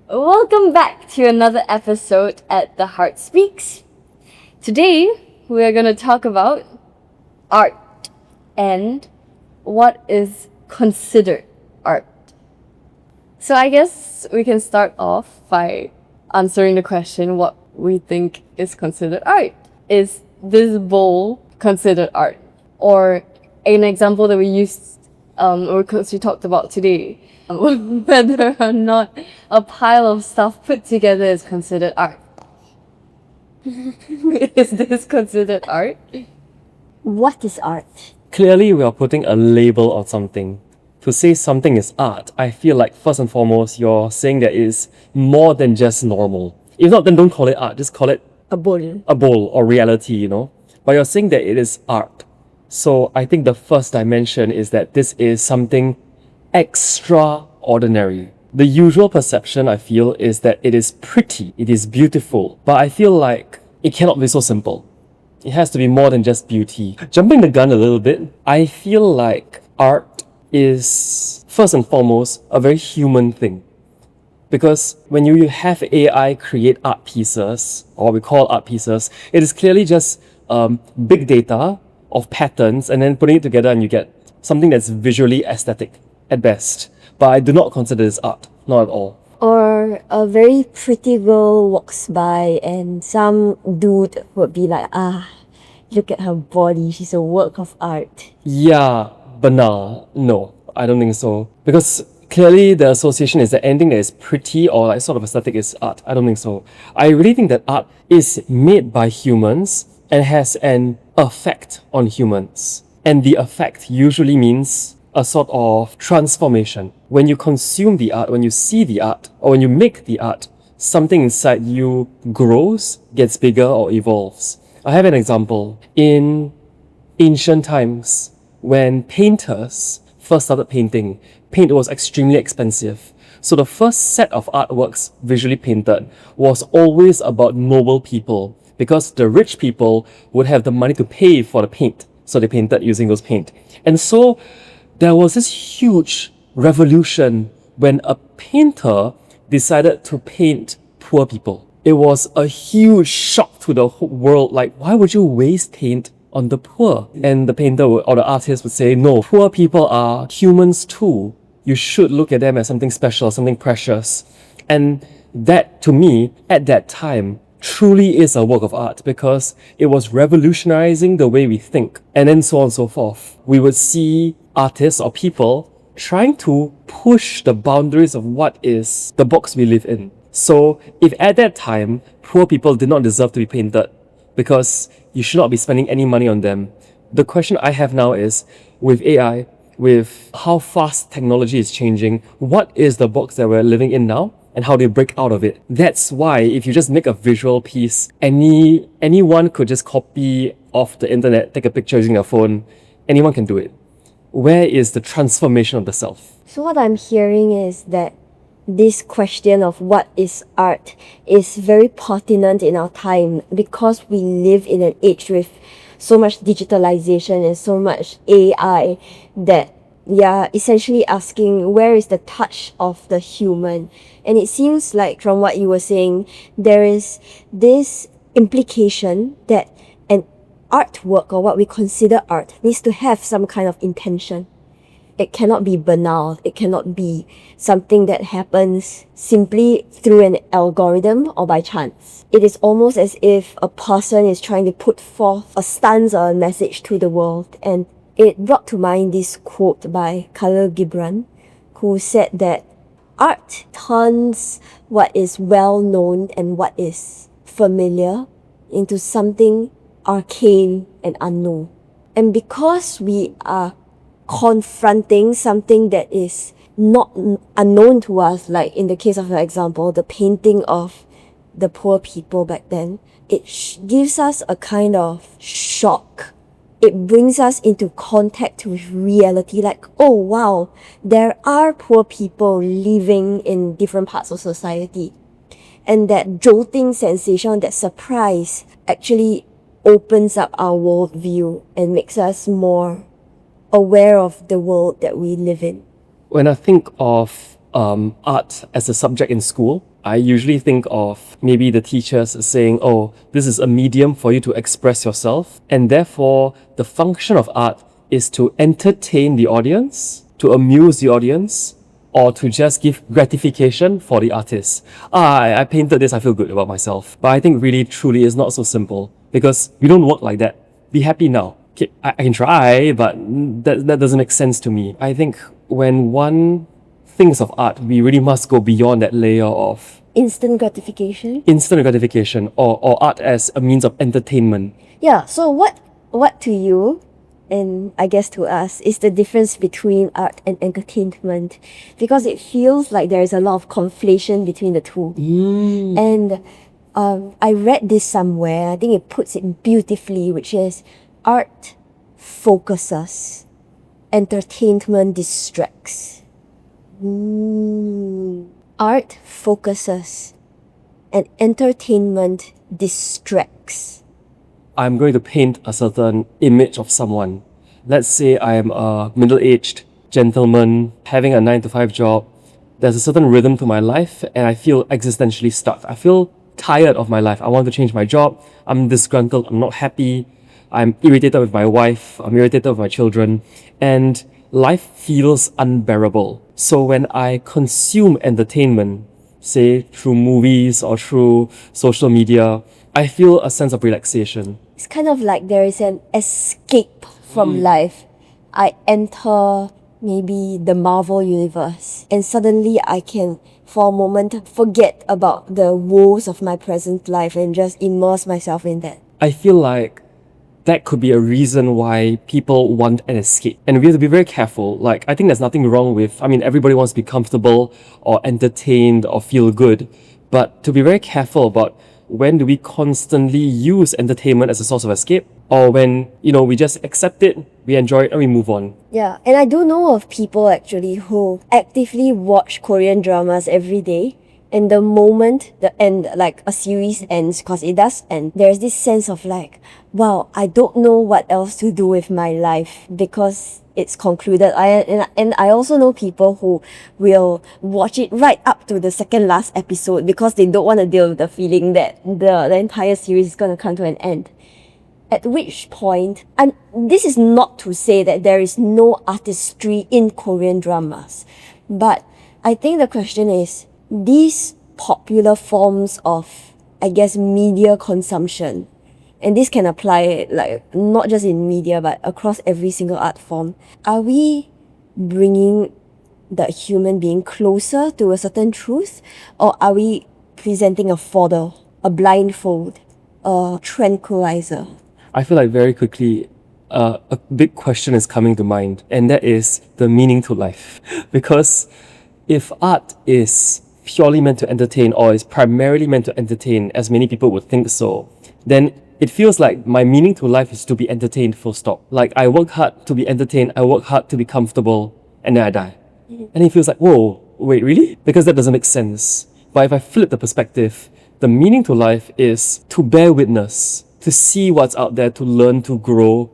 Welcome back to another episode at The Heart Speaks. Today, we are going to talk about art and what is considered art. So I guess we can start off by answering the question what we think is considered art. Is this bowl considered art? Or an example that we used or we talked about today, whether or not a pile of stuff put together is considered art. Is this considered art? What is art? Clearly, we are putting a label on something. To say something is art, I feel like first and foremost, you're saying that it is more than just normal. If not, then don't call it art, just call it A bowl. a bowl or reality, But you're saying that it is art. So I think the first dimension is that this is something extraordinary. The usual perception, I feel, is that it is pretty, it is beautiful, but I feel like it cannot be so simple. It has to be more than just beauty. Jumping the gun a little bit, I feel like art is first and foremost a very human thing. Because when you have AI create art pieces, or what we call art pieces, it is clearly just big data of patterns and then putting it together and you get something that's visually aesthetic at best. But I do not consider this art, not at all. Or a very pretty girl walks by and some dude would be like, look at her body, she's a work of art. Yeah, banal. No, I don't think so. Because clearly the association is that anything that is pretty or like sort of aesthetic is art. I don't think so. I really think that art is made by humans and has an effect on humans. And the effect usually means a sort of transformation. When you consume the art, when you see the art, or when you make the art, something inside you grows, gets bigger, or evolves. I have an example. In ancient times, when painters first started painting, paint was extremely expensive. So the first set of artworks visually painted was always about noble people, because the rich people would have the money to pay for the paint. So they painted using those paint. And so there was this huge revolution when a painter decided to paint poor people. It was a huge shock to the whole world. Like, why would you waste paint on the poor? And the painter or the artist would say, no, poor people are humans too. You should look at them as something special, something precious. And that, to me, at that time, truly is a work of art because it was revolutionizing the way we think. And then so on and so forth. We would see artists or people trying to push the boundaries of what is the box we live in. So if at that time, poor people did not deserve to be painted because you should not be spending any money on them, the question I have now is, with AI, with how fast technology is changing, what is the box that we're living in now? And how do you break out of it? That's why if you just make a visual piece, anyone could just copy off the internet, take a picture using a phone, anyone can do it. Where is the transformation of the self? So what I'm hearing is that this question of what is art is very pertinent in our time because we live in an age with so much digitalization and so much AI that essentially asking where is the touch of the human. And it seems like from what you were saying, there is this implication that an artwork or what we consider art needs to have some kind of intention. It cannot be banal. It cannot be something that happens simply through an algorithm or by chance. It is almost as if a person is trying to put forth a stance or a message to the world. And it brought to mind this quote by Khalil Gibran, who said that art turns what is well known and what is familiar into something arcane and unknown. And because we are confronting something that is not unknown to us, like in the case of, for example, the painting of the poor people back then, it gives us a kind of shock. It brings us into contact with reality, like, oh wow, there are poor people living in different parts of society. And that jolting sensation, that surprise, actually opens up our worldview and makes us more aware of the world that we live in. When I think of art as a subject in school, I usually think of maybe the teachers saying, oh, this is a medium for you to express yourself, and therefore the function of art is to entertain the audience, to amuse the audience, or to just give gratification for the artist. I painted this, I feel good about myself. But I think really, truly, it's not so simple because we don't work like that. Be happy now. Okay, I can try, but that doesn't make sense to me. I think when one thinks of art, we really must go beyond that layer of Instant gratification. instant gratification or art as a means of entertainment. Yeah, so what to you, and I guess to us, is the difference between art and entertainment? Because it feels like there is a lot of conflation between the two. And I read this somewhere, I think it puts it beautifully, which is art focuses, entertainment distracts. Art focuses and entertainment distracts. I'm going to paint a certain image of someone. Let's say I am a middle-aged gentleman having a 9 to 5 job. There's a certain rhythm to my life and I feel existentially stuck. I feel tired of my life. I want to change my job. I'm disgruntled. I'm not happy. I'm irritated with my wife. I'm irritated with my children. And life feels unbearable. So when I consume entertainment, say through movies or through social media, I feel a sense of relaxation. It's kind of like there is an escape from life. I enter maybe the Marvel universe and suddenly I can, for a moment, forget about the woes of my present life and just immerse myself in that. I feel like that could be a reason why people want an escape. And we have to be very careful. Like, I think there's nothing wrong with, everybody wants to be comfortable or entertained or feel good. But to be very careful about when do we constantly use entertainment as a source of escape, or when, we just accept it, we enjoy it, and we move on. Yeah, and I do know of people actually who actively watch Korean dramas every day. And the moment a series ends, because it does end, there's this sense of like, wow, I don't know what else to do with my life because it's concluded. And I also know people who will watch it right up to the second last episode because they don't want to deal with the feeling that the entire series is going to come to an end. At which point, and this is not to say that there is no artistry in Korean dramas, but I think the question is, these popular forms of, I guess, media consumption, and this can apply like not just in media but across every single art form, are we bringing the human being closer to a certain truth, or are we presenting a fodder, a blindfold, a tranquilizer? I feel like very quickly a big question is coming to mind, and that is the meaning to life. Because if art is purely meant to entertain or is primarily meant to entertain, as many people would think so, then it feels like my meaning to life is to be entertained, full stop. Like, I work hard to be entertained, I work hard to be comfortable, and then I die. And it feels like, whoa, wait, really? Because that doesn't make sense. But if I flip the perspective, the meaning to life is to bear witness, to see what's out there, to learn, to grow,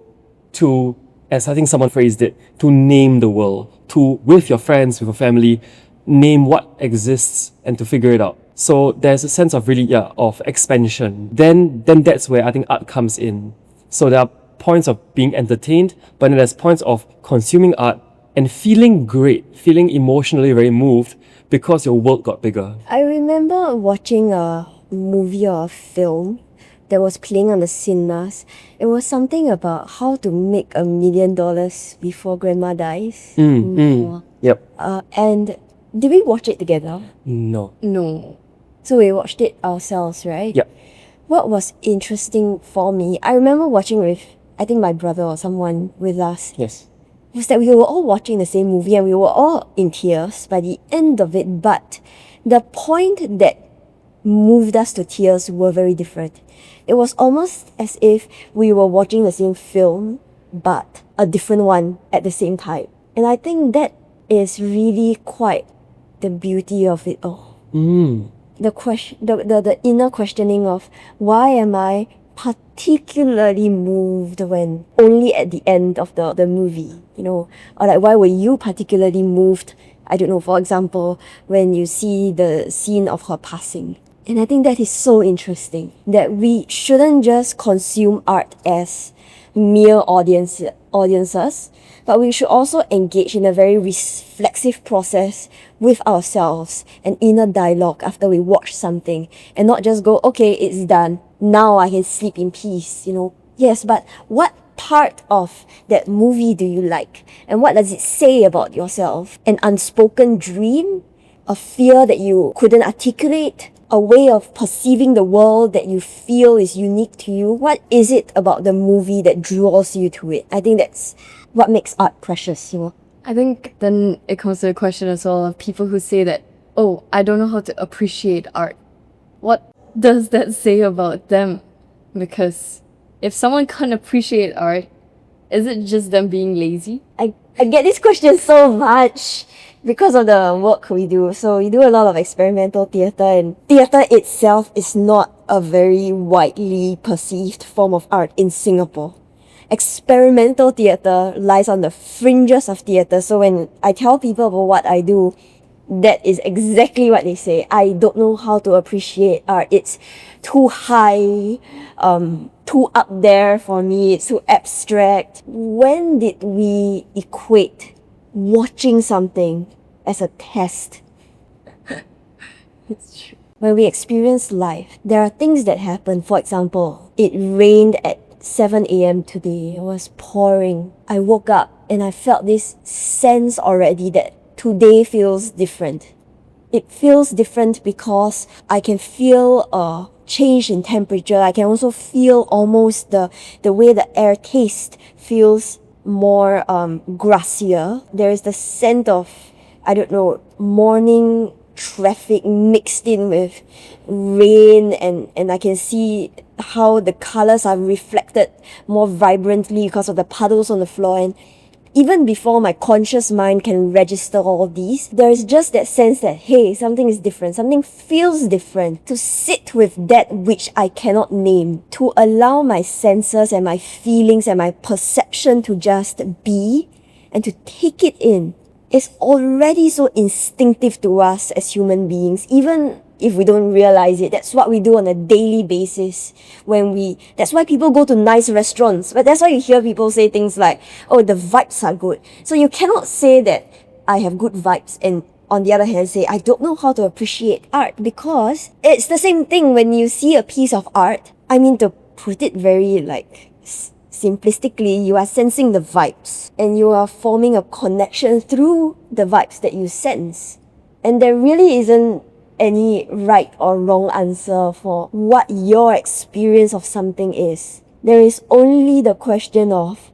to, as I think someone phrased it, to name the world, to, with your friends, with your family, name what exists and to figure it out. So there's a sense of really, of expansion. Then that's where I think art comes in. So there are points of being entertained, but then there's points of consuming art and feeling great, feeling emotionally very moved because your world got bigger. I remember watching a movie or a film that was playing on the cinemas. It was something about how to make $1 million before grandma dies. Yep. And did we watch it together? No. No. So we watched it ourselves, right? Yep. What was interesting for me, I remember watching with, I think my brother or someone with us, Yes. was that we were all watching the same movie and we were all in tears by the end of it, but the point that moved us to tears were very different. It was almost as if we were watching the same film, but a different one at the same time. And I think that is really quite the beauty of it all. The inner questioning of why am I particularly moved when only at the end of the movie, or like why were you particularly moved, I don't know, for example, when you see the scene of her passing. And I think that is so interesting, that we shouldn't just consume art as mere audiences, but we should also engage in a very reflexive process with ourselves, an inner dialogue after we watch something, and not just go, okay, it's done, now I can sleep in peace, you know. Yes, but what part of that movie do you like? And what does it say about yourself? An unspoken dream? A fear that you couldn't articulate? A way of perceiving the world that you feel is unique to you? What is it about the movie that draws you to it? I think that's what makes art precious, you know. I think then it comes to the question as well of people who say that, oh, I don't know how to appreciate art. What does that say about them? Because if someone can't appreciate art, is it just them being lazy? I get this question so much because of the work we do. So we do a lot of experimental theatre, and theatre itself is not a very widely perceived form of art in Singapore. Experimental theatre lies on the fringes of theatre. So when I tell people about what I do, that is exactly what they say. I don't know how to appreciate art. It's too high, too up there for me. It's too abstract. When did we equate watching something as a test? It's true. When we experience life, there are things that happen. For example, it rained at 7 a.m. today. It was pouring. I woke up and I felt this sense already that today feels different. It feels different because I can feel a change in temperature. I can also feel almost the way the air tastes feels more grassier. There is the scent of, I don't know, morning traffic mixed in with rain, and I can see how the colors are reflected more vibrantly because of the puddles on the floor. And even before my conscious mind can register all these, there is just that sense that, hey, something is different, something feels different. To sit with that which I cannot name, to allow my senses and my feelings and my perception to just be and to take it in, is already so instinctive to us as human beings, even if we don't realize it. That's what we do on a daily basis. That's why people go to nice restaurants. But that's why you hear people say things like, oh, the vibes are good. So you cannot say that I have good vibes and on the other hand say, I don't know how to appreciate art, because it's the same thing when you see a piece of art. I mean, to put it very simplistically, you are sensing the vibes and you are forming a connection through the vibes that you sense. And there really isn't any right or wrong answer for what your experience of something is. There is only the question of,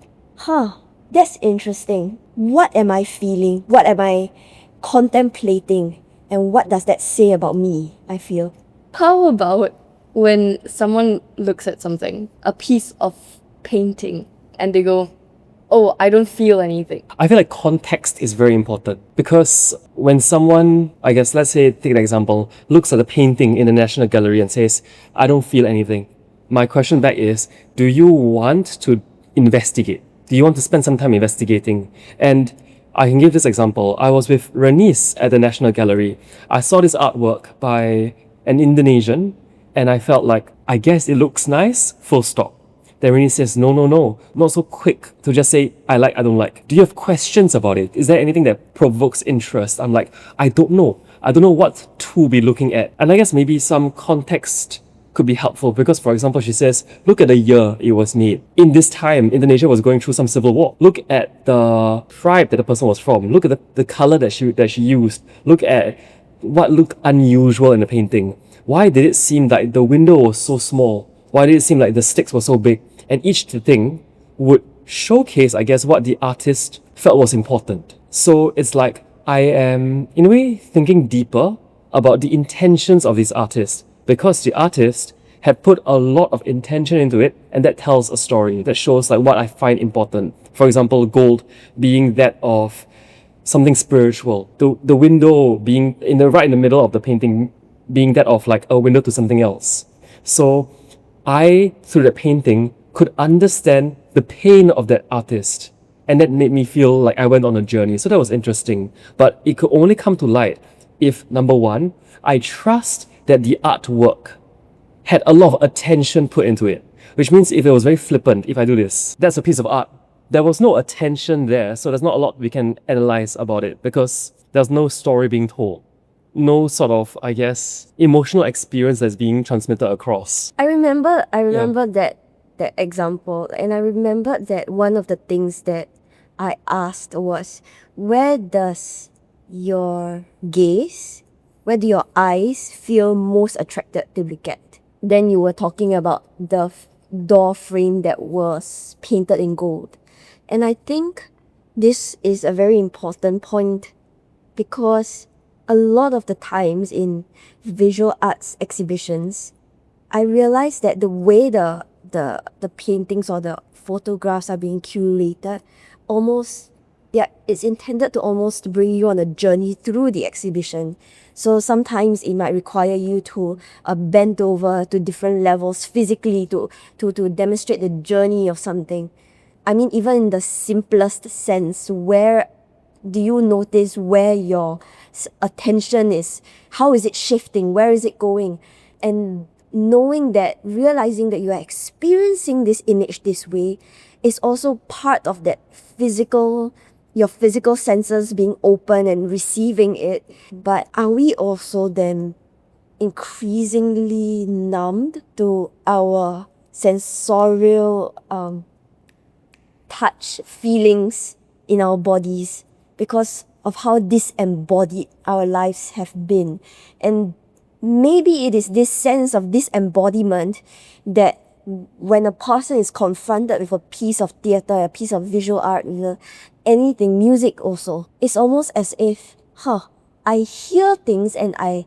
that's interesting. What am I feeling? What am I contemplating? And what does that say about me, I feel? How about when someone looks at something, a piece of painting, and they go, oh, I don't feel anything? I feel like context is very important, because when someone, I guess, let's say, take an example, looks at a painting in the National Gallery and says, I don't feel anything. My question back is, do you want to investigate? Do you want to spend some time investigating? And I can give this example. I was with Ranice at the National Gallery. I saw this artwork by an Indonesian, and I felt like, I guess it looks nice, full stop. Then Ranice says, no, not so quick to just say, I like, I don't like. Do you have questions about it? Is there anything that provokes interest? I'm like, I don't know. I don't know what to be looking at. And I guess maybe some context could be helpful, because, for example, she says, look at the year it was made. In this time, Indonesia was going through some civil war. Look at the tribe that the person was from. Look at the color that she used. Look at what looked unusual in the painting. Why did it seem like the window was so small? Why did it seem like the sticks were so big? And each thing would showcase, I guess, what the artist felt was important. So it's like I am, in a way, thinking deeper about the intentions of these artists, because the artist had put a lot of intention into it, and that tells a story, that shows like what I find important. For example, gold being that of something spiritual, the window being right in the middle of the painting being that of like a window to something else. So I, through the painting, could understand the pain of that artist, And that made me feel like I went on a journey. So that was interesting. But it could only come to light if, number one, I trust that the artwork had a lot of attention put into it. Which means if it was very flippant, if I do this, that's a piece of art. There was no attention there, so there's not a lot we can analyze about it because there's no story being told. No sort of, I guess, emotional experience that's being transmitted across. I remember that example, and I remember that one of the things that I asked was, where does your gaze, where do your eyes feel most attracted to look at? Then you were talking about the door frame that was painted in gold. And I think this is a very important point because a lot of the times in visual arts exhibitions, I realized that the way the paintings or the photographs are being curated, it's intended to almost bring you on a journey through the exhibition. So sometimes it might require you to bend over to different levels physically to demonstrate the journey of something. I mean, even in the simplest sense, where do you notice where your attention is? How is it shifting? Where is it going? And knowing that, realizing that you are experiencing this image this way is also part of that your physical senses being open and receiving it. But are we also then increasingly numbed to our sensorial touch feelings in our bodies because of how disembodied our lives have been? And maybe it is this sense of disembodiment that when a person is confronted with a piece of theatre, a piece of visual art, anything, music also, it's almost as if, I hear things and I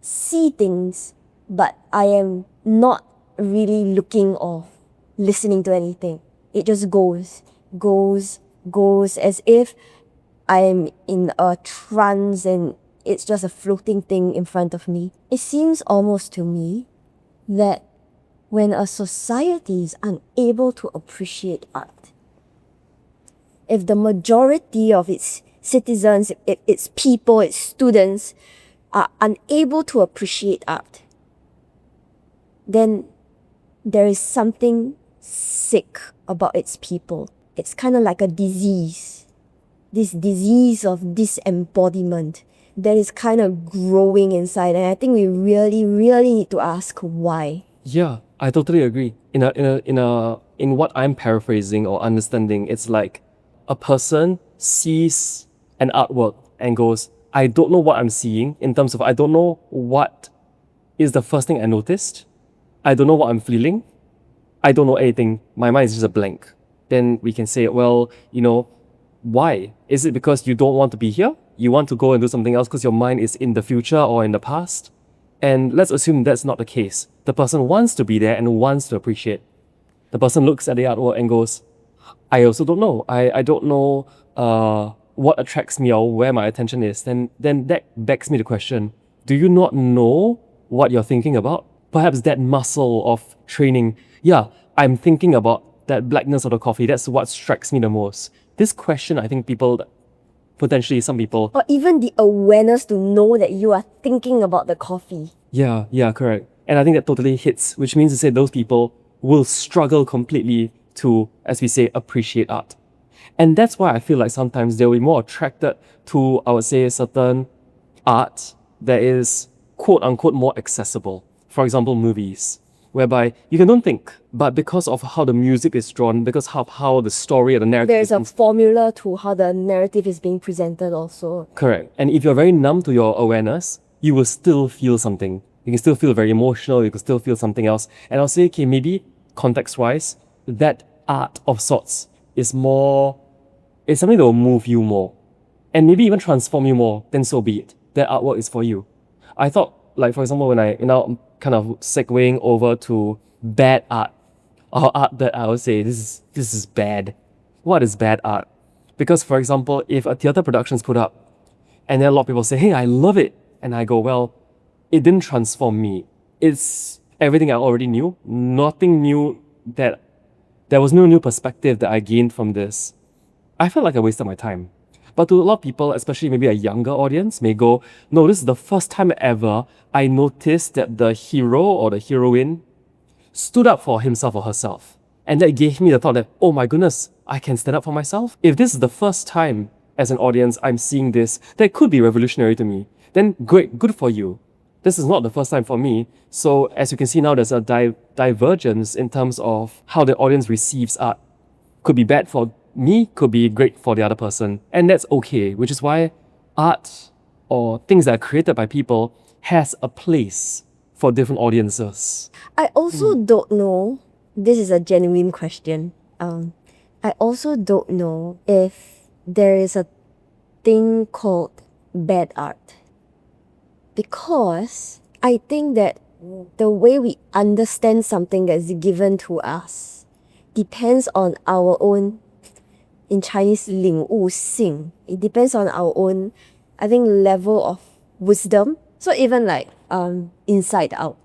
see things, but I am not really looking or listening to anything. It just goes as if I'm in a trance and it's just a floating thing in front of me. It seems almost to me that when a society is unable to appreciate art, if the majority of its citizens, its people, its students are unable to appreciate art, then there is something sick about its people. It's kind of like a disease. This disease of disembodiment that is kind of growing inside, and I think we really, really need to ask why. Yeah, I totally agree. In what I'm paraphrasing or understanding, it's like a person sees an artwork and goes, I don't know what I'm seeing in terms of I don't know what is the first thing I noticed. I don't know what I'm feeling. I don't know anything. My mind is just a blank. Then we can say, well, why? Is it because you don't want to be here? You want to go and do something else because your mind is in the future or in the past? And let's assume that's not the case. The person wants to be there and wants to appreciate. The person looks at the artwork and goes, I also don't know. I don't know what attracts me or where my attention is. Then that begs me the question, do you not know what you're thinking about? Perhaps that muscle of training, I'm thinking about that blackness of the coffee. That's what strikes me the most. This question, I think potentially some people... Or even the awareness to know that you are thinking about the coffee. Yeah, correct. And I think that totally hits, which means to say those people will struggle completely to, as we say, appreciate art. And that's why I feel like sometimes they'll be more attracted to, I would say, certain art that is quote-unquote more accessible. For example, movies, whereby you don't think, but because of how the music is drawn, because of how the story or the narrative There's a formula to how the narrative is being presented also. Correct. And if you're very numb to your awareness, you will still feel something. You can still feel very emotional, you can still feel something else. And I'll say, okay, maybe context-wise, that art of sorts is something that will move you more. And maybe even transform you more, then so be it. That artwork is for you. I thought, like for example, when I'm kind of segueing over to bad art, or art that I would say, this is bad. What is bad art? Because for example, if a theatre production is put up, and then a lot of people say, hey, I love it. And I go, well, it didn't transform me. It's everything I already knew. Nothing new there was no new perspective that I gained from this. I felt like I wasted my time. But to a lot of people, especially maybe a younger audience, may go, no, this is the first time ever I noticed that the hero or the heroine stood up for himself or herself. And that gave me the thought that, oh my goodness, I can stand up for myself. If this is the first time as an audience I'm seeing this, that could be revolutionary to me. Then great, good for you. This is not the first time for me. So as you can see now, there's a divergence in terms of how the audience receives art. Could be bad for me, could be great for the other person. And that's okay, which is why art or things that are created by people has a place for different audiences. I also don't know. This is a genuine question. I also don't know if there is a thing called bad art, because I think that the way we understand something that's given to us depends on our own, in Chinese, 领悟性. It depends on our own, I think, level of wisdom. So even like Inside Out,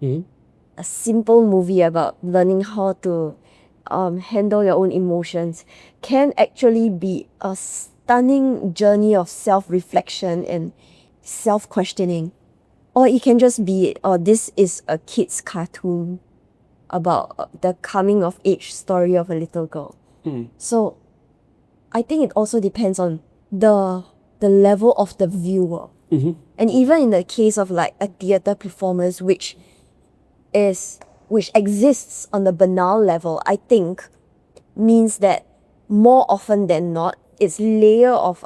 a simple movie about learning how to handle your own emotions, can actually be a stunning journey of self-reflection and self-questioning. Or it can just be, oh, this is a kid's cartoon about the coming of age story of a little girl. So I think it also depends on the level of the viewer. And even in the case of like a theatre performance, which exists on the banal level, I think means that more often than not, its layer of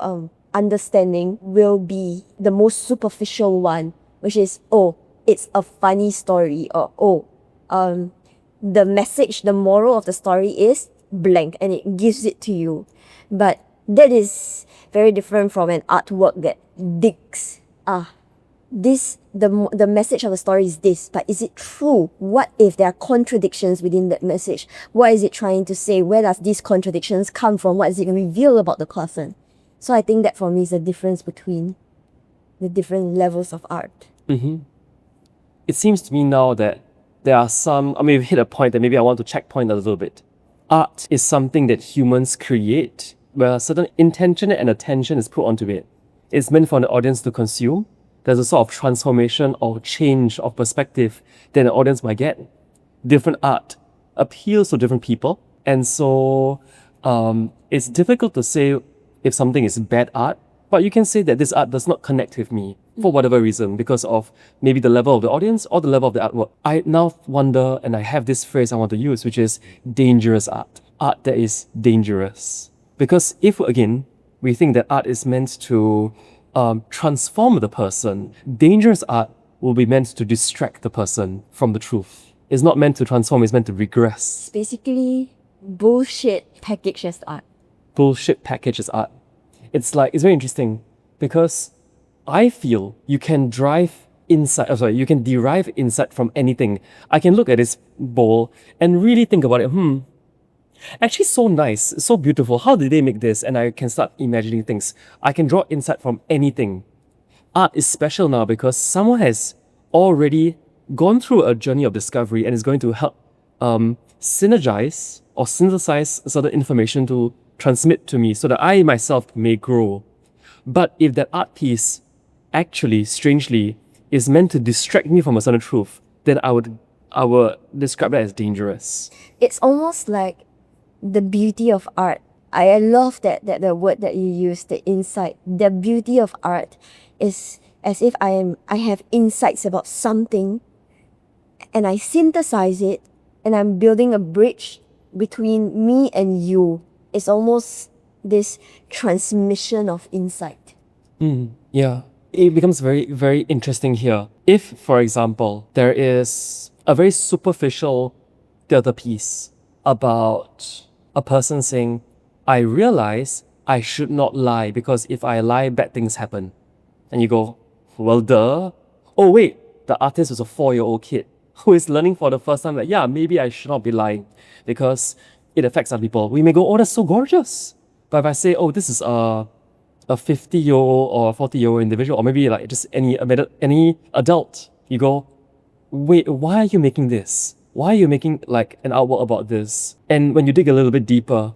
understanding will be the most superficial one, which is, oh, it's a funny story, or the message, the moral of the story is blank, and it gives it to you. But that is very different from an artwork that digs. The message of the story is this, but is it true? What if there are contradictions within that message? What is it trying to say? Where does these contradictions come from? What is it reveal about the person? So I think that for me is the difference between the different levels of art. It seems to me now that there are some, I mean, we've hit a point that maybe I want to checkpoint a little bit. Art is something that humans create, where a certain intention and attention is put onto it. It's meant for an audience to consume. There's a sort of transformation or change of perspective that an audience might get. Different art appeals to different people. And so it's difficult to say if something is bad art, but you can say that this art does not connect with me for whatever reason, because of maybe the level of the audience or the level of the artwork. I now wonder, and I have this phrase I want to use, which is dangerous art. Art that is dangerous. Because if, again, we think that art is meant to transform the person, dangerous art will be meant to distract the person from the truth. It's not meant to transform, it's meant to regress. It's basically bullshit packaged as art. Bullshit package as art. It's very interesting because I feel you can derive insight from anything. I can look at this bowl and really think about it. Actually so nice, so beautiful. How did they make this? And I can start imagining things. I can draw insight from anything. Art is special now because someone has already gone through a journey of discovery and is going to help synergize or synthesize certain information to transmit to me so that I myself may grow. But if that art piece actually, strangely, is meant to distract me from a certain truth, then I would describe that as dangerous. It's almost like the beauty of art. I love that the word that you use, the insight. The beauty of art is as if I have insights about something and I synthesize it and I'm building a bridge between me and you. It's almost this transmission of insight. Yeah. It becomes very, very interesting here. If, for example, there is a very superficial theatre piece about a person saying, I realize I should not lie because if I lie, bad things happen. And you go, well, duh. Oh, wait, the artist was a 4-year-old kid who is learning for the first time that, yeah, maybe I should not be lying because it affects other people. We may go, oh, that's so gorgeous. But if I say, oh, this is a 50-year-old or a 40-year-old individual, or maybe like just any adult, you go, wait, why are you making this? Why are you making like an artwork about this? And when you dig a little bit deeper,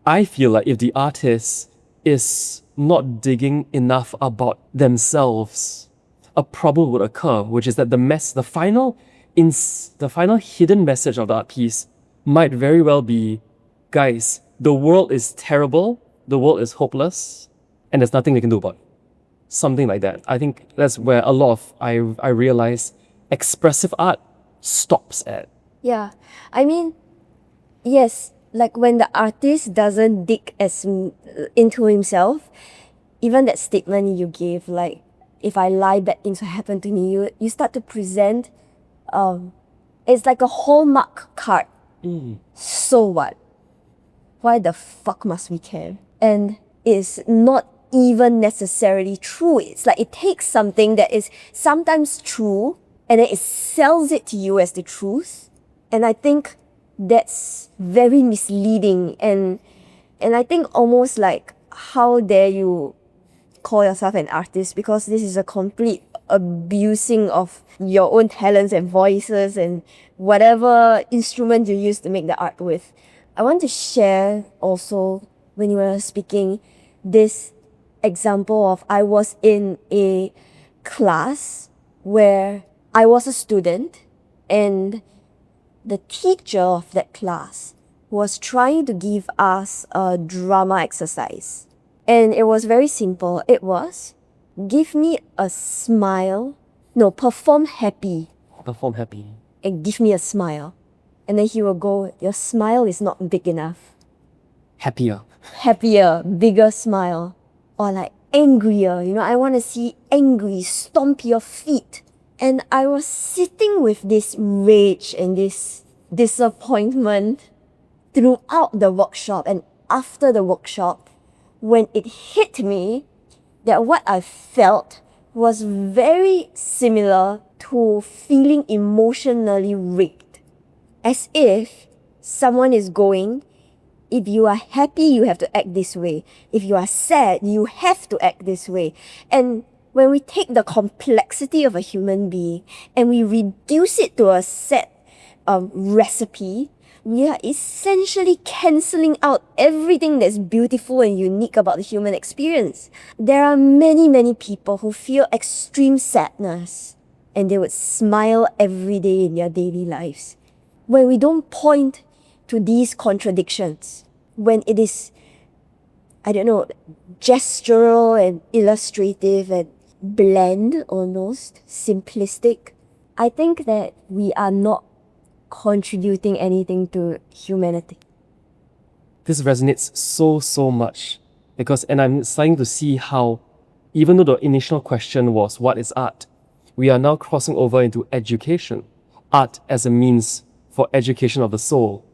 I feel like if the artist is not digging enough about themselves, a problem would occur, which is that the final hidden message of the art piece might very well be, guys, the world is terrible, the world is hopeless, and there's nothing we can do about it. Something like that. I think that's where a lot of I realize expressive art stops at. Yeah, I mean, yes, like when the artist doesn't dig into himself, even that statement you gave, like, if I lie, bad things will happen to me, you start to present, it's like a hallmark card. So what? Why the fuck must we care? And it's not even necessarily true. It's like it takes something that is sometimes true and then it sells it to you as the truth. And I think that's very misleading, and I think almost like, how dare you call yourself an artist, because this is a complete abusing of your own talents and voices and whatever instrument you use to make the art with. I want to share also, when you were speaking, this example of, I was in a class where I was a student, and the teacher of that class was trying to give us a drama exercise. And it was very simple. It was, give me a smile. No, perform happy Perform happy. and give me a smile. And then he will go, your smile is not big enough. Happier. Happier, bigger smile. Or like angrier, I want to see angry, stomp your feet. And I was sitting with this rage and this disappointment throughout the workshop and after the workshop, when it hit me that what I felt was very similar to feeling emotionally raped. As if someone is going, if you are happy, you have to act this way. If you are sad, you have to act this way. And when we take the complexity of a human being and we reduce it to a set recipe, we are essentially cancelling out everything that's beautiful and unique about the human experience. There are many, many people who feel extreme sadness and they would smile every day in their daily lives. When we don't point to these contradictions, when it is, gestural and illustrative and bland, almost simplistic, I think that we are not contributing anything to humanity. This resonates so much because, and I'm starting to see how, even though the initial question was, what is art? We are now crossing over into education. Art as a means for education of the soul.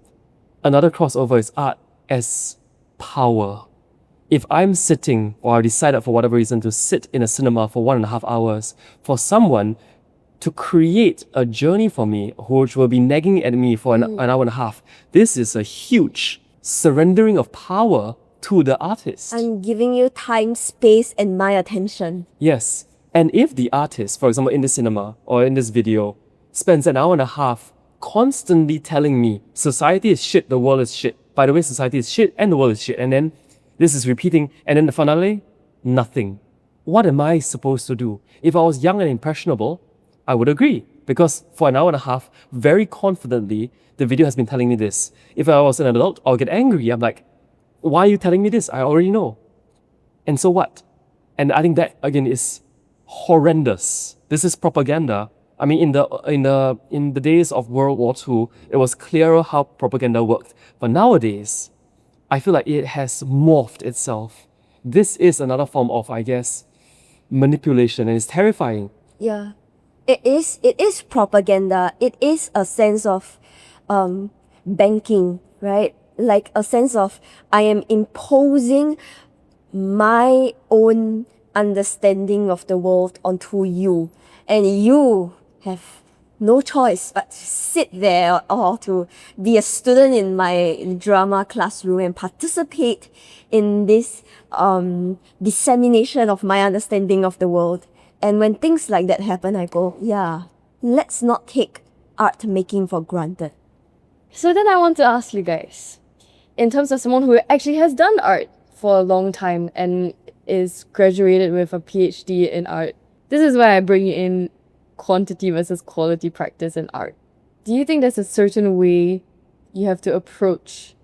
Another crossover is art as power. If I'm sitting, or I decided for whatever reason to sit in a cinema for 1.5 hours, for someone to create a journey for me, which will be nagging at me for an hour and a half, this is a huge surrendering of power to the artist. I'm giving you time, space, and my attention. Yes. And if the artist, for example, in the cinema or in this video, spends an hour and a half constantly telling me society is shit, the world is shit. By the way, society is shit and the world is shit. And then this is repeating. And then the finale, nothing. What am I supposed to do? If I was young and impressionable, I would agree. Because for an hour and a half, very confidently, the video has been telling me this. If I was an adult, I'll get angry. I'm like, why are you telling me this? I already know. And so what? And I think that, again, is horrendous. This is propaganda. I mean, in the days of World War II, it was clearer how propaganda worked. But nowadays, I feel like it has morphed itself. This is another form of, I guess, manipulation, and it's terrifying. Yeah. It is propaganda. It is a sense of banking, right? Like a sense of, I am imposing my own understanding of the world onto you, and you have no choice but to sit there or to be a student in my drama classroom and participate in this dissemination of my understanding of the world. And when things like that happen, I go, yeah, let's not take art making for granted. So then I want to ask you guys, in terms of someone who actually has done art for a long time and is graduated with a PhD in art, this is where I bring in quantity versus quality practice in art. Do you think there's a certain way you have to approach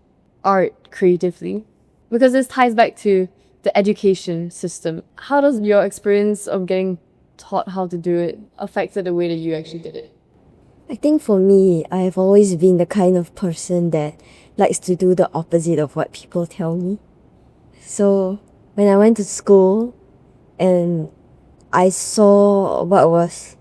art creatively? Because this ties back to the education system. How does your experience of getting taught how to do it affected the way that you actually did it? I think for me, I have always been the kind of person that likes to do the opposite of what people tell me. So when I went to school and I saw what was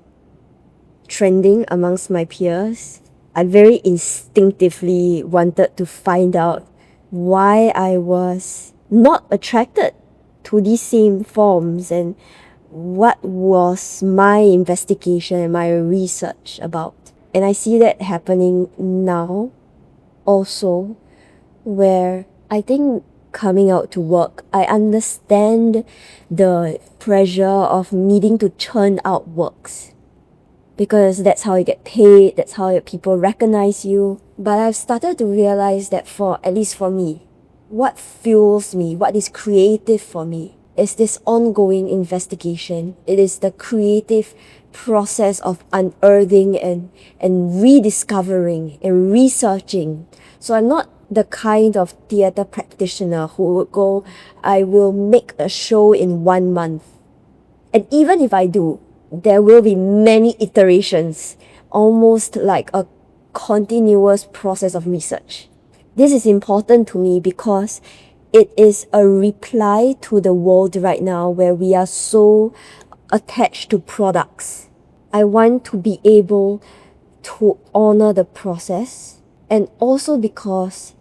trending amongst my peers, I very instinctively wanted to find out why I was not attracted to these same forms and what was my investigation and my research about. And I see that happening now also, where I think coming out to work, I understand the pressure of needing to churn out works because that's how you get paid, that's how people recognize you. But I've started to realize that at least for me, what fuels me, what is creative for me, is this ongoing investigation. It is the creative process of unearthing and rediscovering and researching. So I'm not the kind of theatre practitioner who would go, I will make a show in 1 month. And even if I do, there will be many iterations, almost like a continuous process of research. This is important to me because it is a reply to the world right now where we are so attached to products. I want to be able to honor the process, and also because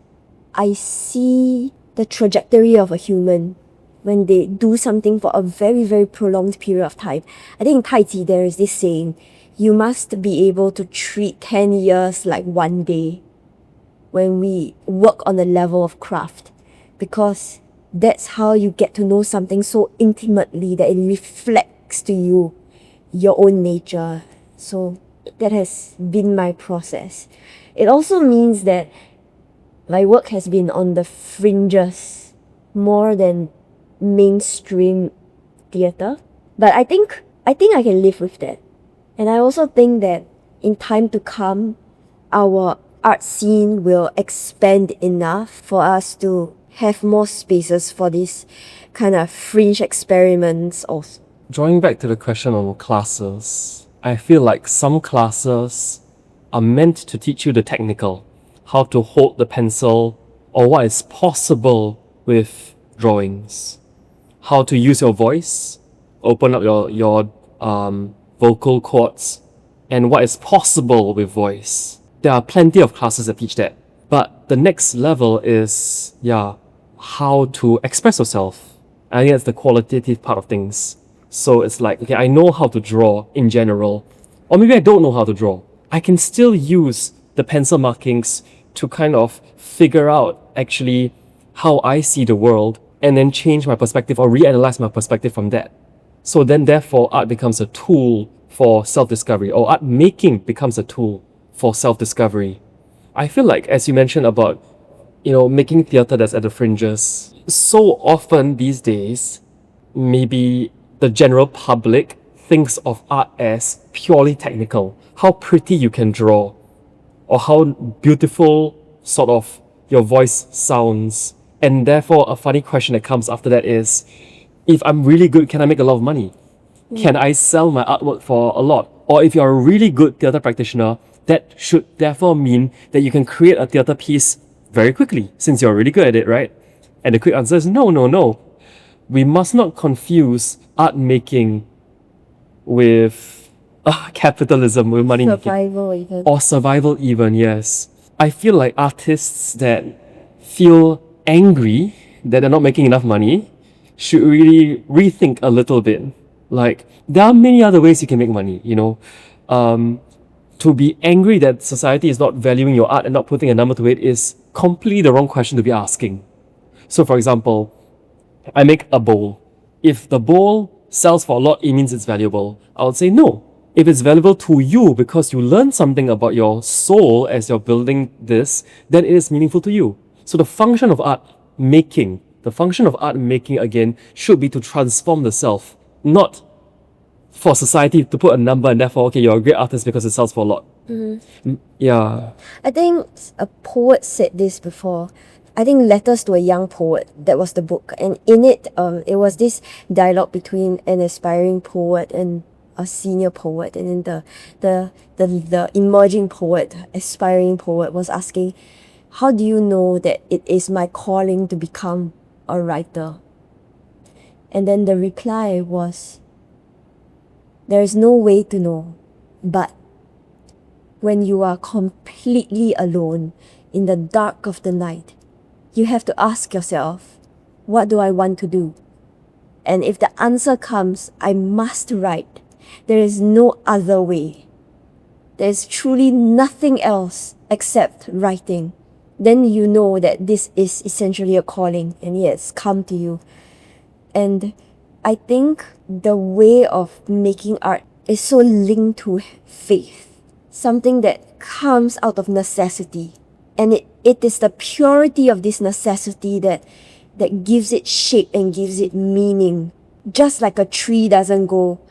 I see the trajectory of a human when they do something for a very, very prolonged period of time. I think in Tai Chi there is this saying, you must be able to treat 10 years like 1 day when we work on the level of craft, because that's how you get to know something so intimately that it reflects to you your own nature. So that has been my process. It also means that my work has been on the fringes more than mainstream theatre. But I think I can live with that. And I also think that in time to come, our art scene will expand enough for us to have more spaces for these kind of fringe experiments also. Drawing back to the question on classes, I feel like some classes are meant to teach you the technical, how to hold the pencil, or what is possible with drawings, how to use your voice, open up your vocal cords, and what is possible with voice. There are plenty of classes that teach that. But the next level is, how to express yourself. I think that's the qualitative part of things. So it's like, okay, I know how to draw in general, or maybe I don't know how to draw. I can still use the pencil markings to kind of figure out actually how I see the world and then change my perspective or reanalyze my perspective from that. So then therefore art becomes a tool for self-discovery, or art making becomes a tool for self-discovery. I feel like, as you mentioned about, making theatre that's at the fringes, so often these days, maybe the general public thinks of art as purely technical. How pretty you can draw, or how beautiful sort of your voice sounds. And therefore, a funny question that comes after that is, if I'm really good, can I make a lot of money? Can I sell my artwork for a lot? Or if you're a really good theatre practitioner, that should therefore mean that you can create a theatre piece very quickly, since you're really good at it, right? And the quick answer is no. We must not confuse art making with capitalism, with money making. Survival even. Or survival even, yes. I feel like artists that feel angry that they're not making enough money should really rethink a little bit. Like, there are many other ways you can make money, to be angry that society is not valuing your art and not putting a number to it is completely the wrong question to be asking. So for example, I make a bowl. If the bowl sells for a lot, it means it's valuable. I would say no. If it's valuable to you because you learn something about your soul as you're building this, then it is meaningful to you. So the function of art making again should be to transform the self, not for society to put a number and therefore, okay, you're a great artist because it sells for a lot. Yeah. I think a poet said this before. I think Letters to a Young Poet, that was the book. And in it, it was this dialogue between an aspiring poet and a senior poet. And then the emerging poet, aspiring poet, was asking, how do you know that it is my calling to become a writer? And then the reply was, there is no way to know, but when you are completely alone in the dark of the night, you have to ask yourself, what do I want to do? And if the answer comes, I must write, there is no other way. There is truly nothing else except writing. Then you know that this is essentially a calling and yes, come to you. And I think the way of making art is so linked to faith, something that comes out of necessity. And it is the purity of this necessity that gives it shape and gives it meaning. Just like a tree doesn't go,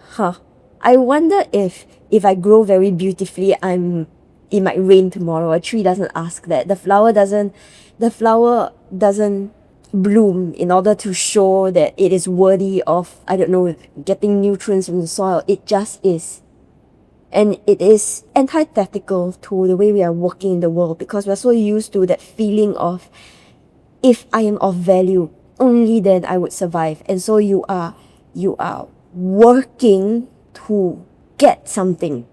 I wonder if I grow very beautifully, it might rain tomorrow. A tree doesn't ask that. The flower doesn't bloom in order to show that it is worthy of, I don't know, getting nutrients from the soil. It just is. And it is antithetical to the way we are working in the world, because we're so used to that feeling of, if I am of value, only then I would survive. And so you are working to get something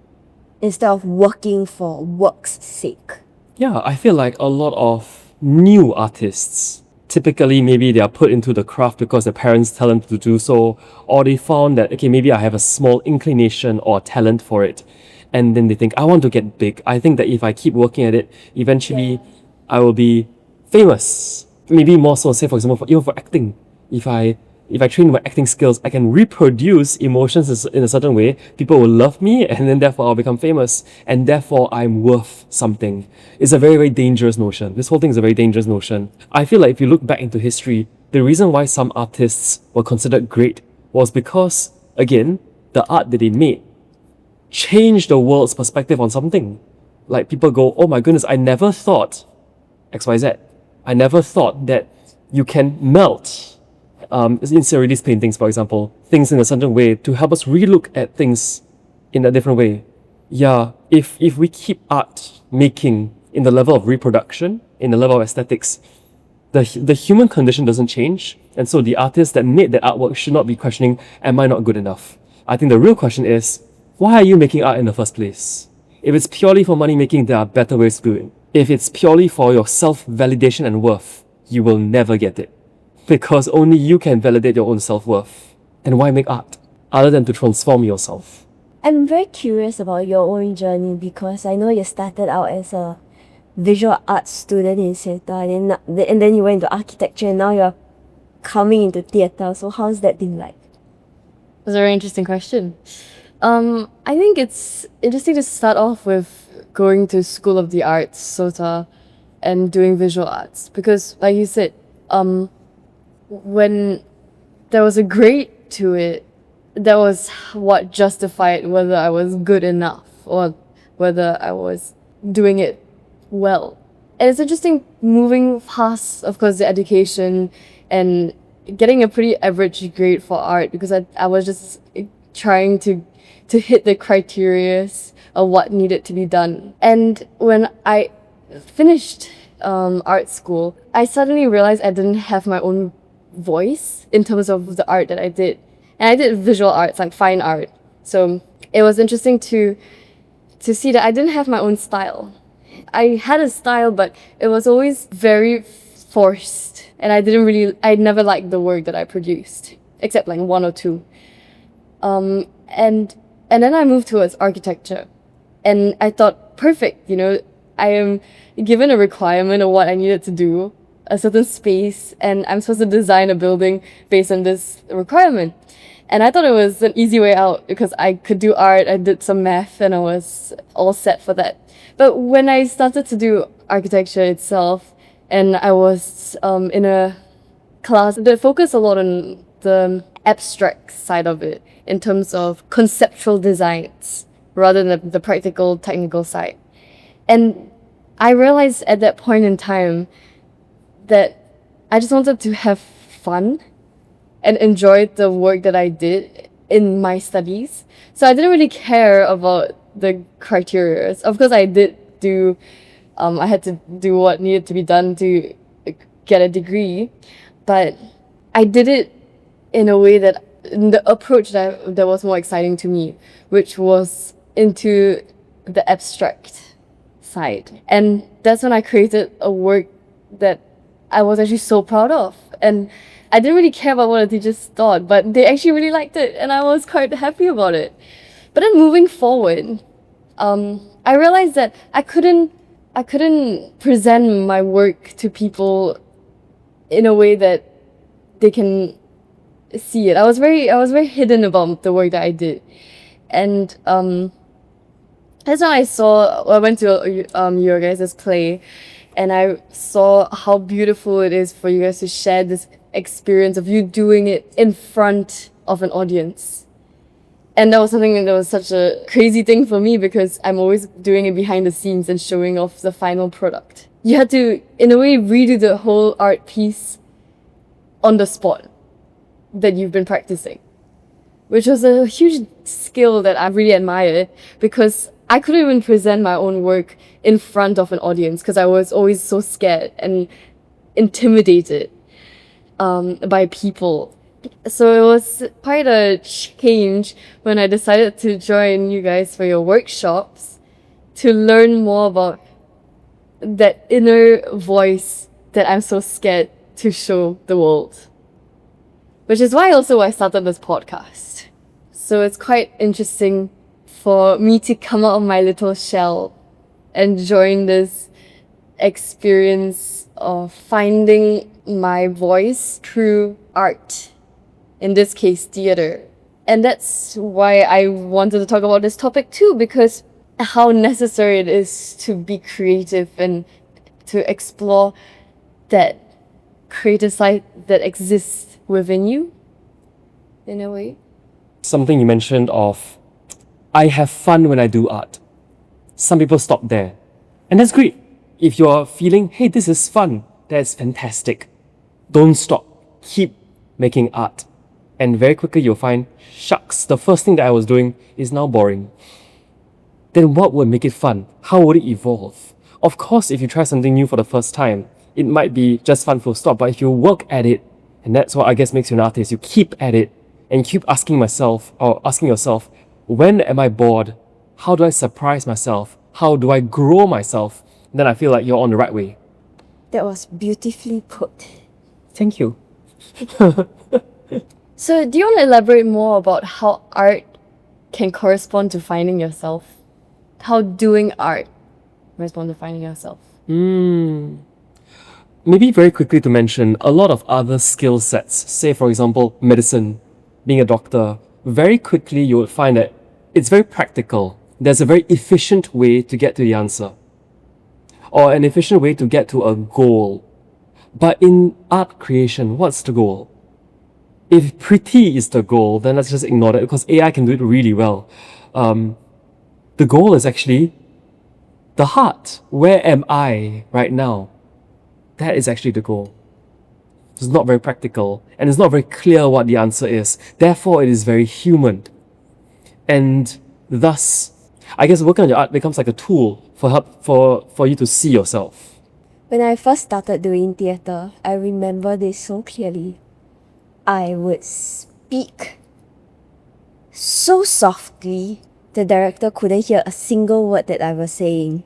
instead of working for work's sake. Yeah, I feel like a lot of new artists, typically maybe they are put into the craft because their parents tell them to do so, or they found that, okay, maybe I have a small inclination or talent for it. And then they think, I want to get big. I think that if I keep working at it, eventually I will be famous. Maybe more so, say for example, even for acting. If I train my acting skills, I can reproduce emotions in a certain way. People will love me, and then therefore I'll become famous, and therefore I'm worth something. It's a very, very dangerous notion. This whole thing is a very dangerous notion. I feel like if you look back into history, the reason why some artists were considered great was because, again, the art that they made changed the world's perspective on something. Like people go, oh my goodness, I never thought XYZ. I never thought that you can melt in Cyrili's paintings, for example, things in a certain way to help us relook at things in a different way. Yeah, if we keep art making in the level of reproduction, in the level of aesthetics, the human condition doesn't change, and so the artists that made that artwork should not be questioning, am I not good enough? I think the real question is, why are you making art in the first place? If it's purely for money making, there are better ways to do it. If it's purely for your self-validation and worth, you will never get it. Because only you can validate your own self-worth. And why make art? Other than to transform yourself. I'm very curious about your own journey, because I know you started out as a visual arts student in SETA, and then you went into architecture, and now you're coming into theatre. So how's that been like? That's a very interesting question. I think it's interesting to start off with going to School of the Arts, SOTA, and doing visual arts. Because like you said, when there was a grade to it, that was what justified whether I was good enough or whether I was doing it well. And it's interesting moving past, of course, the education and getting a pretty average grade for art, because I was just trying to hit the criteria of what needed to be done. And when I finished art school, I suddenly realized I didn't have my own voice in terms of the art that I did. And I did visual arts, like fine art. So it was interesting to see that I didn't have my own style. I had a style, but it was always very forced. And I never liked the work that I produced, except like one or two. And then I moved towards architecture. And I thought, perfect, I am given a requirement of what I needed to do, a certain space, and I'm supposed to design a building based on this requirement. And I thought it was an easy way out because I could do art, I did some math, and I was all set for that. But when I started to do architecture itself, and I was in a class that focused a lot on the abstract side of it in terms of conceptual designs rather than the practical technical side. And I realized at that point in time that I just wanted to have fun and enjoy the work that I did in my studies. So I didn't really care about the criteria. Of course, I did do, I had to do what needed to be done to get a degree, but I did it in a way that, in the approach that was more exciting to me, which was into the abstract side. And that's when I created a work that I was actually so proud of. And I didn't really care about what the teachers thought, but they actually really liked it, and I was quite happy about it. But then moving forward, I realized that I couldn't present my work to people in a way that they can see it. I was very hidden about the work that I did, and that's when I went to your guys' play, and I saw how beautiful it is for you guys to share this experience of you doing it in front of an audience. And that was something that was such a crazy thing for me, because I'm always doing it behind the scenes and showing off the final product. You had to, in a way, redo the whole art piece on the spot that you've been practicing, which was a huge skill that I really admired, because I couldn't even present my own work in front of an audience because I was always so scared and intimidated by people. So it was quite a change when I decided to join you guys for your workshops to learn more about that inner voice that I'm so scared to show the world. Which is why also I started this podcast. So it's quite interesting for me to come out of my little shell and join this experience of finding my voice through art, in this case theater. And that's why I wanted to talk about this topic too, because how necessary it is to be creative and to explore that creative side that exists within you, in a way. Something you mentioned of, I have fun when I do art. Some people stop there. And that's great. If you're feeling, hey, this is fun, that's fantastic. Don't stop. Keep making art. And very quickly you'll find, shucks, the first thing that I was doing is now boring. Then what would make it fun? How would it evolve? Of course, if you try something new for the first time, it might be just fun full stop. But if you work at it, and that's what I guess makes you an artist, you keep at it and keep asking yourself, when am I bored? How do I surprise myself? How do I grow myself? Then I feel like you're on the right way. That was beautifully put. Thank you. So do you want to elaborate more about how art can correspond to finding yourself? How doing art correspond to finding yourself? Maybe very quickly to mention a lot of other skill sets, say for example, medicine, being a doctor, very quickly you would find that it's very practical. There's a very efficient way to get to the answer, or an efficient way to get to a goal. But in art creation, what's the goal? If pretty is the goal, then let's just ignore that, because AI can do it really well. The goal is actually the heart. Where am I right now? That is actually the goal. It's not very practical, and it's not very clear what the answer is. Therefore, it is very human. And thus, I guess working on your art becomes like a tool for you to see yourself. When I first started doing theatre, I remember this so clearly. I would speak so softly, the director couldn't hear a single word that I was saying.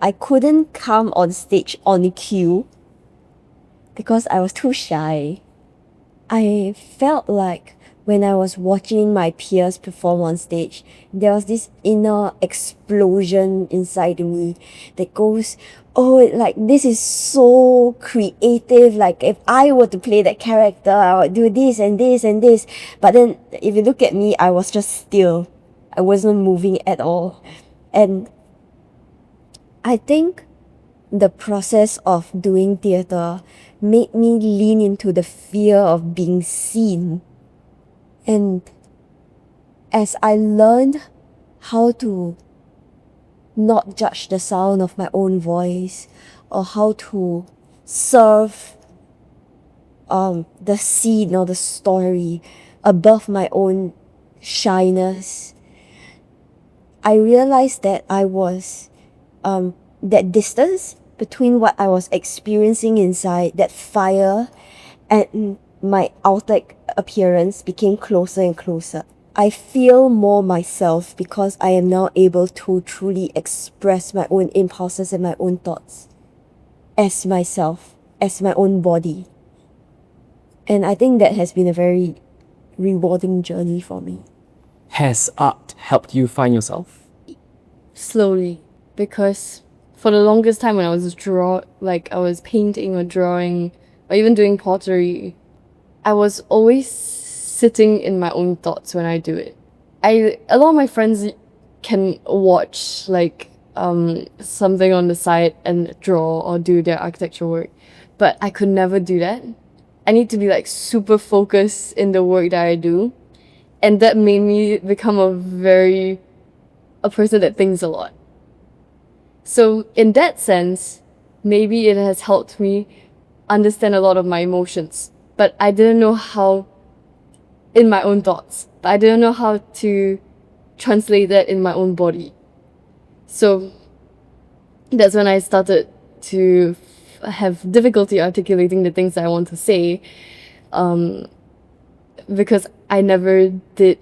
I couldn't come on stage on cue because I was too shy. I felt like when I was watching my peers perform on stage, there was this inner explosion inside me that goes, oh, like this is so creative. Like if I were to play that character, I would do this and this and this. But then if you look at me, I was just still. I wasn't moving at all. And I think the process of doing theatre made me lean into the fear of being seen. And as I learned how to not judge the sound of my own voice, or how to serve the scene or the story above my own shyness, I realized that that distance between what I was experiencing inside, that fire, and my outer appearance became closer and closer. I feel more myself because I am now able to truly express my own impulses and my own thoughts as myself, as my own body. And I think that has been a very rewarding journey for me. Has art helped you find yourself? Slowly, because for the longest time when I was I was painting or drawing or even doing pottery, I was always sitting in my own thoughts when I do it. A lot of my friends can watch something on the side and draw or do their architectural work, but I could never do that. I need to be like super focused in the work that I do, and that made me become a person that thinks a lot. So in that sense, maybe it has helped me understand a lot of my emotions, but I didn't know how in my own thoughts, but I didn't know how to translate that in my own body. So that's when I started to have difficulty articulating the things that I want to say, because I never did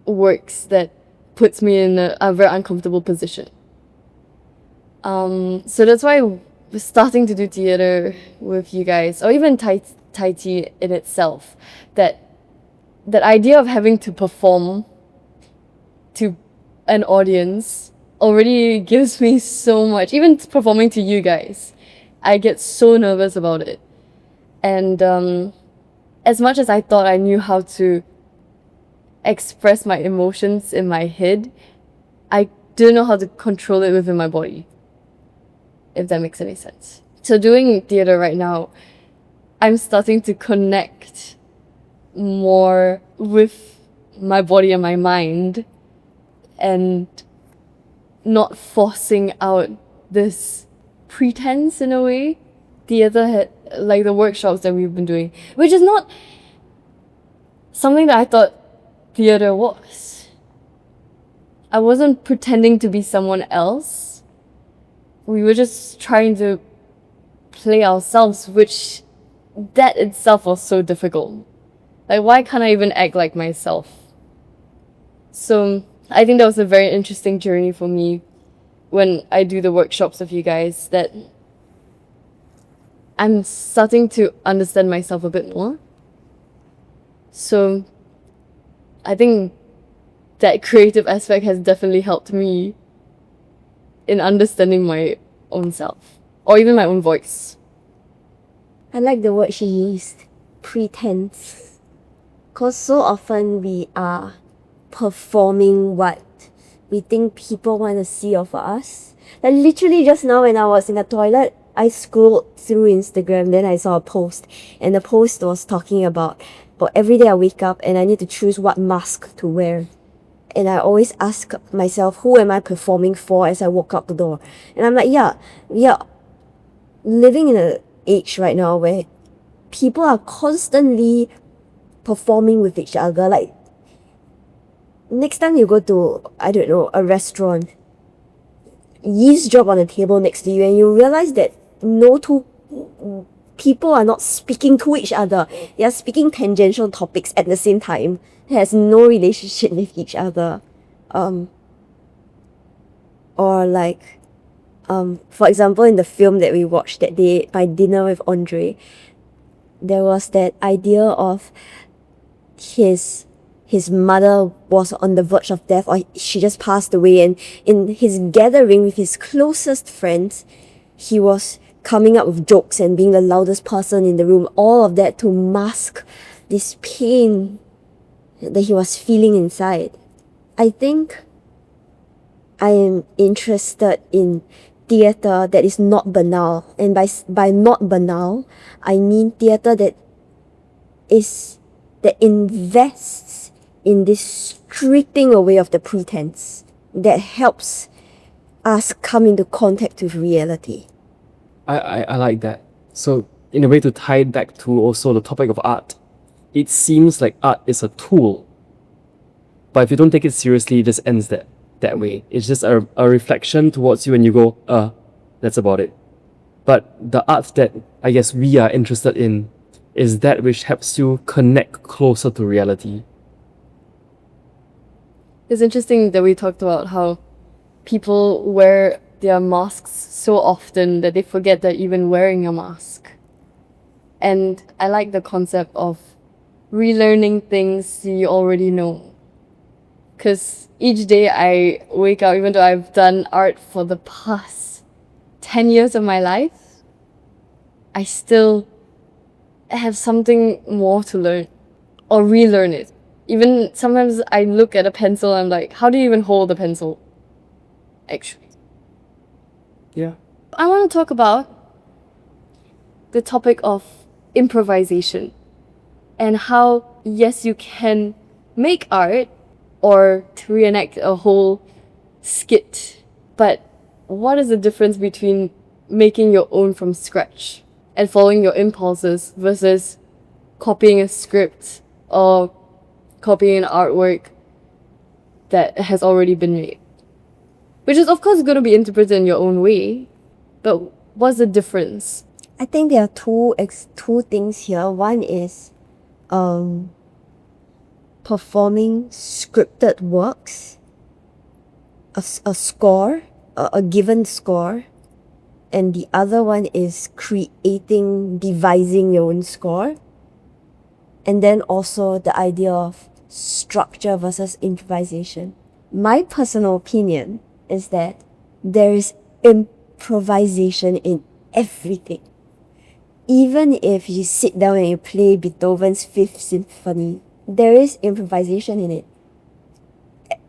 works that puts me in a very uncomfortable position. So that's why starting to do theater with you guys, or even Tai Chi in itself, that idea of having to perform to an audience already gives me so much. Even performing to you guys, I get so nervous about it. And as much as I thought I knew how to express my emotions in my head, I didn't know how to control it within my body, if that makes any sense. So doing theater right now, I'm starting to connect more with my body and my mind, and not forcing out this pretense in a way. Theater like the workshops that we've been doing, which is not something that I thought theater was. I wasn't pretending to be someone else. We were just trying to play ourselves, which that itself was so difficult. Like, why can't I even act like myself? So I think that was a very interesting journey for me when I do the workshops with you guys, that I'm starting to understand myself a bit more. So I think that creative aspect has definitely helped me in understanding my own self, or even my own voice. I like the word she used, pretense. Because so often we are performing what we think people want to see of us. Like literally just now when I was in the toilet, I scrolled through Instagram, then I saw a post, and the post was talking about every day I wake up and I need to choose what mask to wear. And I always ask myself, who am I performing for as I walk out the door? And I'm like, yeah, we are living in an age right now where people are constantly performing with each other. Like, next time you go to, I don't know, a restaurant, eavesdrop on the table next to you, and you realize that no two people are not speaking to each other. They are speaking tangential topics at the same time. It has no relationship with each other. Or like, for example, in the film that we watched that day, My Dinner with Andre, there was that idea of his mother was on the verge of death, or she just passed away, and in his gathering with his closest friends, he was coming up with jokes and being the loudest person in the room, all of that to mask this pain that he was feeling inside. I think I am interested in theatre that is not banal. And by not banal, I mean theatre that invests in this stripping away of the pretense that helps us come into contact with reality. I like that. So in a way to tie it back to also the topic of art, it seems like art is a tool. But if you don't take it seriously, it just ends that way. It's just a reflection towards you and you go, that's about it. But the art that I guess we are interested in is that which helps you connect closer to reality. It's interesting that we talked about how people wear their masks so often that they forget they're even wearing a mask. And I like the concept of relearning things you already know. Because each day I wake up, even though I've done art for the past 10 years of my life, I still have something more to learn or relearn it. Even sometimes I look at a pencil and I'm like, how do you even hold a pencil? Actually. Yeah. I want to talk about the topic of improvisation and how, yes, you can make art or to reenact a whole skit, but what is the difference between making your own from scratch and following your impulses versus copying a script or copying an artwork that has already been made? Which is, of course, going to be interpreted in your own way, but what's the difference? I think there are two things here. One is performing scripted works, a score, a given score, and the other one is devising your own score. And then also the idea of structure versus improvisation. My personal opinion is that there is improvisation in everything. Even if you sit down and you play Beethoven's Fifth Symphony, there is improvisation in it.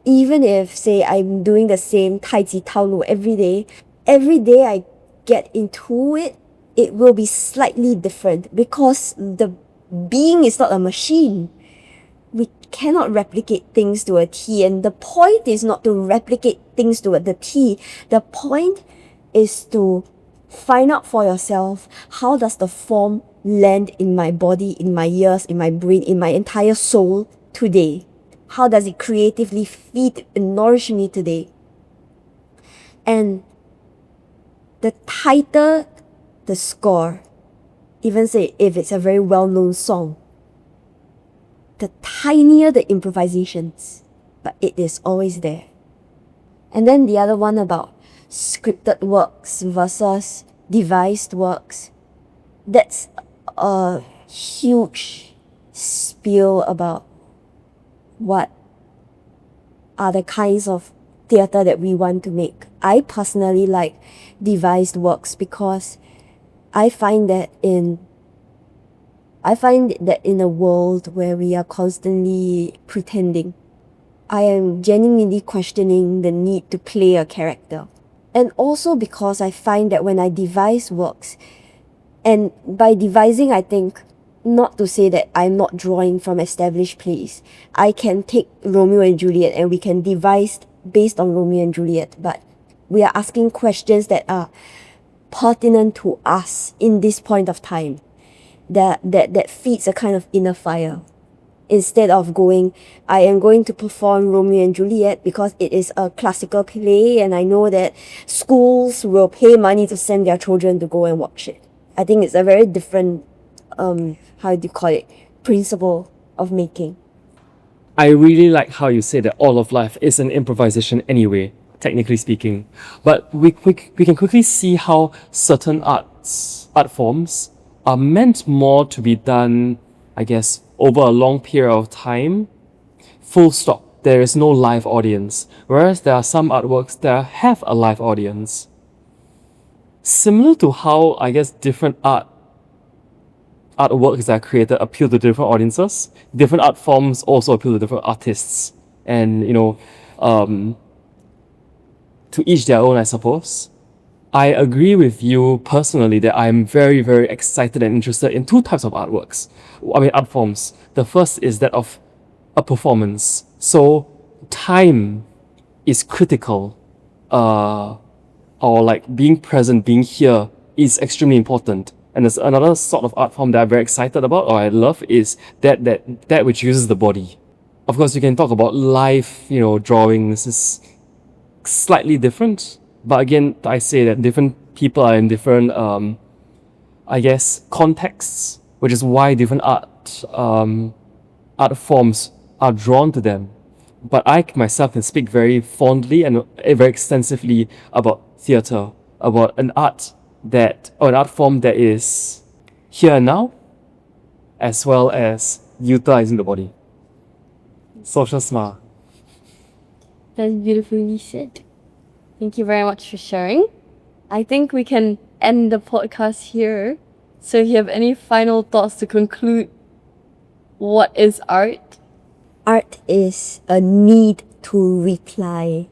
Even if, say, I'm doing the same Tai Chi Tao Lu every day I get into it, it will be slightly different because the being is not a machine. We cannot replicate things to a T, and the point is not to replicate things to the T. The point is to find out for yourself, how does the form land in my body, in my ears, in my brain, in my entire soul today? How does it creatively feed and nourish me today? And the tighter the score, even say if it's a very well-known song, the tinier the improvisations, but it is always there. And then the other one about scripted works versus devised works, that's a huge spiel about what are the kinds of theatre that we want to make. I personally like devised works because I find that in a world where we are constantly pretending, I am genuinely questioning the need to play a character. And also because I find that when I devise works, and by devising I think not to say that I'm not drawing from established plays. I can take Romeo and Juliet and we can devise based on Romeo and Juliet, but we are asking questions that are pertinent to us in this point of time, that feeds a kind of inner fire. Instead of going, I am going to perform Romeo and Juliet because it is a classical play and I know that schools will pay money to send their children to go and watch it. I think it's a very different, principle of making. I really like how you say that all of life is an improvisation anyway, technically speaking. But we can quickly see how certain art forms are meant more to be done, I guess, over a long period of time. Full stop. There is no live audience. Whereas there are some artworks that have a live audience. Similar to how, I guess, different artworks that are created appeal to different audiences, different art forms also appeal to different artists. And, to each their own, I suppose. I agree with you personally that I'm very, very excited and interested in two types of artworks. Art forms. The first is that of a performance. So time is critical. Or like being present, being here is extremely important. And there's another sort of art form that I'm very excited about or I love is that which uses the body. Of course, you can talk about live, drawing. This is slightly different. But again, I say that different people are in different, I guess, contexts, which is why different art forms are drawn to them. But I myself can speak very fondly and very extensively about theatre, about an art form that is here and now, as well as utilizing the body. Social smart. That's beautifully said. Thank you very much for sharing. I think we can end the podcast here. So if you have any final thoughts to conclude, what is art? Art is a need to reply.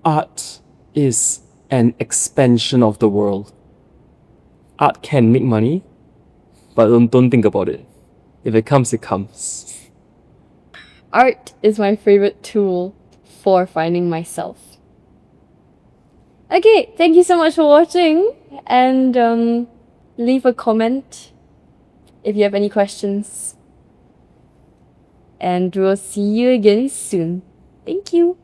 Art is an expansion of the world. Art can make money, but don't think about it. If it comes, it comes. Art is my favorite tool for finding myself. Okay, thank you so much for watching, and leave a comment if you have any questions. And we'll see you again soon. Thank you.